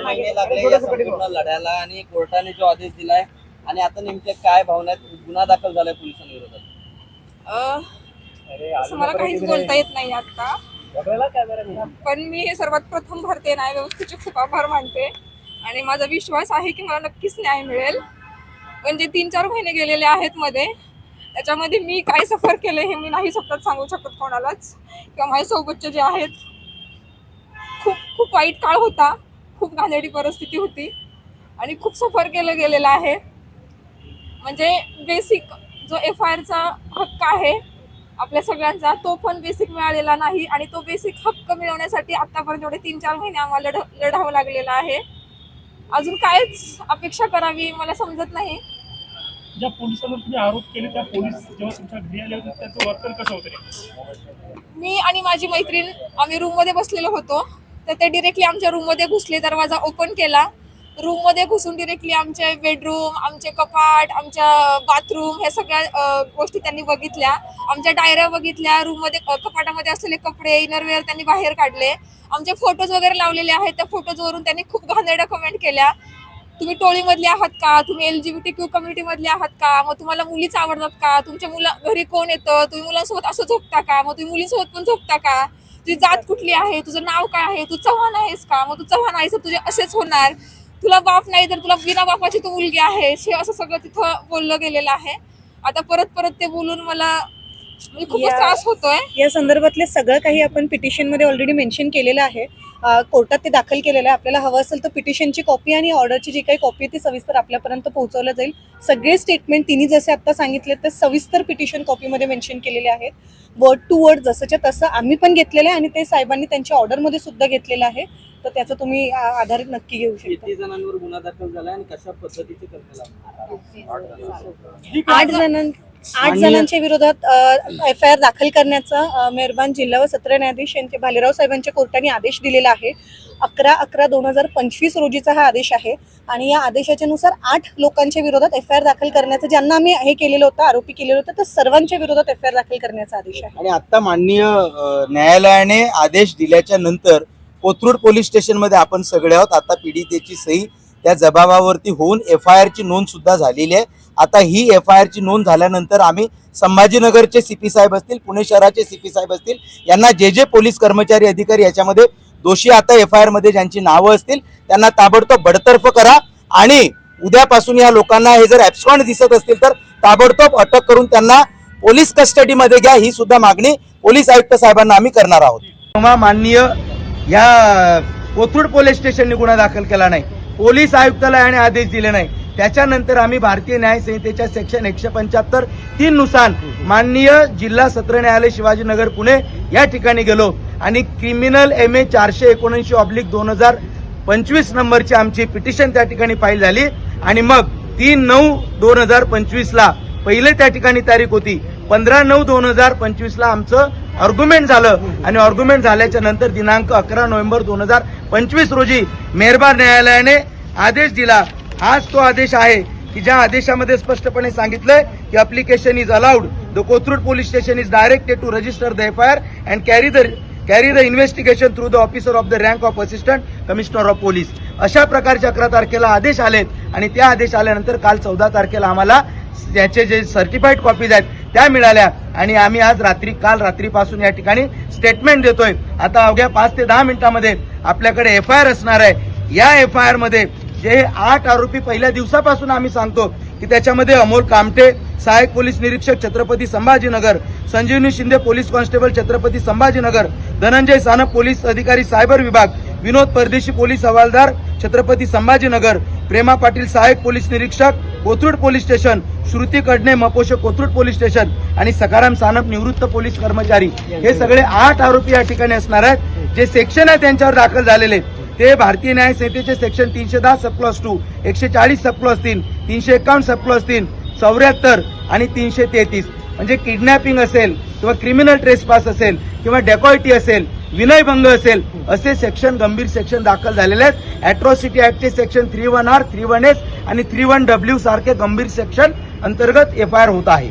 महिने लागले या संपूर्ण लढ्याला आणि कोर्टाने जो आदेश दिलाय आणि आता नेमके काय भावना आहेत? गुन्हा दाखल झालाय पोलिसांविरोधात. असं मला काहीच बोलता येत नाही आता, पण मी हे सर्वात प्रथम भारतीय न्याय व्यवस्थेचे खूप आभार मानते आणि माझा विश्वास आहे की मला नक्कीच न्याय मिळेल. पण जे 3-4 महिने गेलेले आहेत मध्ये, त्याच्यामध्ये मी काय सफर केलं हे मी नाही शब्दात सांगू शकत कोणालाच. किंवा माझ्यासोबतचे जे आहेत, खूप वाईट काळ होता, खूप घाणेरडी परिस्थिती होती आणि खूप सफर केलं गेलेलं आहे. म्हणजे बेसिक जो FIRचा हक्क आहे आपल्या सगळ्यांचा, तो पण बेसिक मिळालेला नाही आणि तो बेसिक हक्क मिळवण्यासाठी आतापर्यंत एवढे 3-4 महिने आम्हाला लढावं लागलेलं आहे. अजून कायच अपेक्षा करावी मला समजत नाही. ज्या पोलिसांवर तुम्ही आरोप केले त्या पोलीस जेव्हा तुमच्या घरी आले होते त्याचं वर्तन कसं होतं? मी आणि माझी मैत्रीण आम्ही रूममध्ये बसलेलो होतो, तर ते डिरेक्टली आमच्या रूममध्ये घुसले, दरवाजा ओपन केला, रूममध्ये घुसून डिरेक्टली आमचे बेडरूम, आमचे कपाट, आमच्या बाथरूम ह्या सगळ्या गोष्टी त्यांनी बघितल्या, आमच्या डायऱ्या बघितल्या, रूममध्ये कपाटामध्ये असलेले कपडे इनरवेअर त्यांनी बाहेर काढले, आमचे फोटोज वगैरे लावलेले आहेत, त्या फोटोजवरून त्यांनी खूप घाणेरड्या कमेंट केल्या. तुम्ही टोळीमधले आहात का? तुम्ही LGBTQ कम्युनिटीमधले आहात का? मग तुम्हाला मुलीच आवडतात का? तुमच्या घरी कोण येतं? तुम्ही मुलांसोबत असं झोपता का? मग तुम्ही मुलींसोबत पण झोपता का? तुझी जात कुठली आहे? तुझं नाव काय आहे? तू चव्हाण आहेस का? मग तू चव्हाण आहेस तर तुझे असेच होणार. तुला बाप नाही तर तुला बिना बापाची तू मुलगी आहे. हे असं सगळं तिथं बोललं गेलेलं आहे. आता परत ते बोलून मला खूप त्रास होतोय. या संदर्भातले सगळं काही आपण पिटिशनमध्ये ऑलरेडी मेन्शन केलेलं आहे. कोर्टात ते दाखल केलेलं आहे. आपल्याला हवं असेल तर पिटिशनची कॉपी आणि ऑर्डरची जी काही कॉपी आहे ती सविस्तर आपल्यापर्यंत पोहोचवलं जाईल. सगळे स्टेटमेंट तिने जसे आता सांगितले ते सविस्तर पिटिशन कॉपीमध्ये मेन्शन केलेले आहेत. वर्ड टू वर्ड जसंच्या तसं आम्ही पण घेतलेलं आहे आणि ते साहेबांनी त्यांच्या ऑर्डरमध्ये सुद्धा घेतलेलं आहे. तर त्याचं तुम्ही आधारित नक्की घेऊ शकता. किती जणांवर गुन्हा दाखल झालाय आणि कशा पद्धतीचे करण्यात? 8 जणांच्या विरोधात FIR दाखल करण्याचा मेहरबान जिल्हा व सत्र न्यायाधीश यांचे भालेराव साहेबांच्या कोर्टाने आदेश दिलेला आहे. 11/11/2025 रोजीचा हा आदेश आहे आणि या आदेशाच्या नुसार 8 लोकांच्या विरोधात FIR दाखल करण्याचं, ज्यांना आम्ही हे केलेलं होतं, आरोपी केलेलं होतं, तर सर्वांच्या विरोधात FIR दाखल करण्याचा आदेश आहे. आणि आता माननीय न्यायालयाने आदेश दिल्याच्या नंतर कोथरूड पोलीस स्टेशनमध्ये आपण सगळे आहोत. आता पीडितेची सही त्या जबाबावरती होऊन FIR ची नोंद सुद्धा झालेली आहे. आता ही FIR ची नोंद झाल्यानंतर आम्ही संभाजीनगरचे CP साहेब असतील, पुणे शहराचे CP साहेब असतील, यांना जे पोलीस कर्मचारी अधिकारी याच्यामध्ये दोषी आता FIR मध्ये ज्यांची नावं असतील त्यांना ताबडतोब बडतर्फ करा आणि उद्यापासून या लोकांना हे जर ॲब्स्कॉन्ड दिसत असतील तर ताबडतोब अटक करून त्यांना पोलीस कस्टडीमध्ये घ्या, ही सुद्धा मागणी पोलीस आयुक्त साहेबांना आम्ही करणार आहोत. माननीय या कोथरूड पोलीस स्टेशनने गुन्हा दाखल केला नाही, पोलीस आयुक्तालयाने आदेश दिले नाही. त्याच्यानंतर आम्ही भारतीय न्याय संहितेच्या सेक्शन 175(3) नुसार माननीय जिल्हा सत्र न्यायालय शिवाजीनगर पुणे या ठिकाणी गेलो आणि क्रिमिनल MA 479/2025 नंबरची आमची पिटिशन त्या ठिकाणी फाईल झाली आणि मग 3/9/2025 ला पहिले त्या ठिकाणी तारीख होती. 15/9/2025 ला आमचं आर्ग्युमेंट झालं आणि आर्ग्युमेंट झाल्याच्या नंतर दिनांक 11 नोव्हेंबर 2025 रोजी मेहरबान न्यायालयाने आदेश दिला. हाच तो आदेश आहे की ज्या आदेशामध्ये स्पष्टपणे सांगितलंय की application is allowed. The Kothrud police station is directed to register the FIR and carry the investigation through the officer of the rank of assistant commissioner of police. अशा प्रकारच्या 11 तारखेला आदेश आलेत आणि त्या आदेश आल्यानंतर काल 14 तारखेला आम्हाला त्याचे जे सर्टिफाईड कॉपीज आहेत त्या मिळाल्या आणि आम्ही आज काल रात्रीपासून या ठिकाणी स्टेटमेंट देतोय. आता अवघ्या 5 ते 10 मिनिटांमध्ये आपल्याकडे FIR असणार आहे. या FIR मध्ये जे 8 आरोपी पहिल्या दिवसापासून आम्ही सांगतो की त्याच्यामध्ये अमोल कामटे सहाय्यक पोलीस निरीक्षक Chhatrapati Sambhajinagar, Sanjivani Shinde police constable Chhatrapati Sambhajinagar, Dhananjay Sanap police अधिकारी सायबर विभाग, विनोद परदेशी पोलीस हवालदार छत्रपती संभाजीनगर, प्रेमा पाटील सहाय्यक पोलीस निरीक्षक कोथरूड पोलीस स्टेशन, श्रुती कडणे मपोषक कोथरूड पोलीस स्टेशन आणि सखाराम सानप निवृत्त पोलीस कर्मचारी, हे सगळे 8 आरोपी या ठिकाणी असणार आहेत. जे सेक्शन आहे त्यांच्यावर दाखल झालेले ते भारतीय न्याय संहितेचे सेक्शन 310 सबक्लॉज 2, 140 सबक्लॉज 3, 351 सबक्लॉज 3, 74 आणि 333. म्हणजे किडनॅपिंग असेल किंवा क्रिमिनल ट्रेसपास असेल किंवा डेकॉइटी असेल, विनयभंग असेल, असे सेक्शन गंभीर सेक्शन दाखल झालेले आहेत. अॅट्रॉसिटी ऍक्टचे सेक्शन 31R, 31S आणि 31W सारखे गंभीर सेक्शन अंतर्गत FIR होत आहे.